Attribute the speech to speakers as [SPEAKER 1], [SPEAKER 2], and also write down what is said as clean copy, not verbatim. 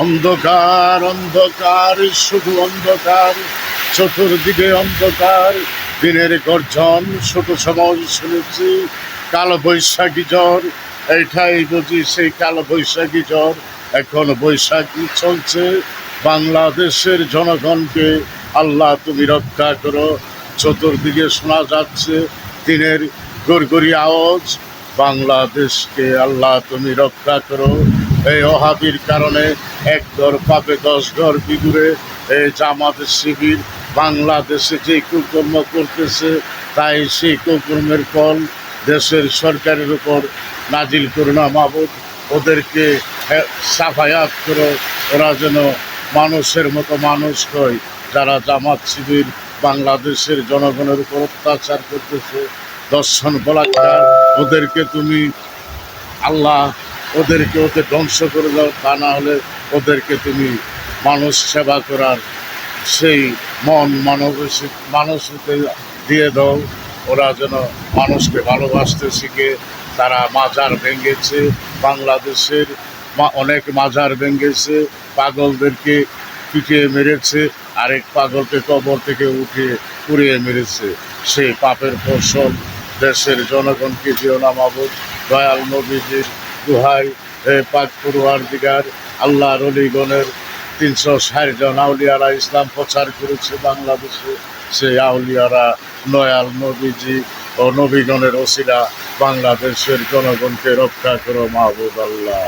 [SPEAKER 1] অন্ধকার অন্ধকার শুধু অন্ধকার, চতুর্দিকে অন্ধকার। দিনের গর্জন ছোট সময় শুনেছি, কালো বৈশাখী ঝড়। এইটাই বুঝি সেই কালো বৈশাখী ঝড়। এখন বৈশাখী চলছে, বাংলাদেশের জনগণকে আল্লাহ তুমি রক্ষা করো। চতুর্দিকে শোনা যাচ্ছে দিনের গড়গড়ি আওয়াজ, বাংলাদেশকে আল্লাহ তুমি রক্ষা করো। এই ওহাবির কারণে এক ঘর পাপে 10 ঘর বিগুড়ে। এই জামাত শিবির বাংলাদেশে যে কুকর্ম করতেছে, তাই সেই কুকর্মের ফল দেশের সরকারের উপর নাজিল করো না মাবুদ। ওদেরকে সাফায়াত করো, ওরা যেন মানুষের মতো মানুষ হয়। যারা জামাত শিবির বাংলাদেশের জনগণের উপর অত্যাচার করতেছে, দর্শন বলাৎকার, ওদেরকে তুমি আল্লাহ ওদেরকে ধ্বংস করে দাও। তা না হলে ওদেরকে তুমি মানুষ সেবা করার সেই মন মানুষকে দিয়ে দাও। ওরা যেন মানুষকে ভালোবাসতে শিখে। তারা মাজার ভেঙেছে, বাংলাদেশের অনেক মাজার ভেঙেছে, পাগলদেরকে পিটিয়ে মেরেছে, আরেক পাগলকে কবর থেকে উঠিয়ে পুড়িয়ে মেরেছে। সেই পাপের ফসল দেশের জনগণকে দিও না মাবুদ। দয়াল নবীজির দোহাই, পাক পরওয়ারদিগার, আল্লাহর অলিগণের 360 জন আউলিয়ারা ইসলাম প্রচার করেছে বাংলাদেশে। সেই আউলিয়ারা দয়াল নবীজি ও নবীগণের ওসিলা বাংলাদেশের জনগণকে রক্ষা করো মাহবুব আল্লাহ।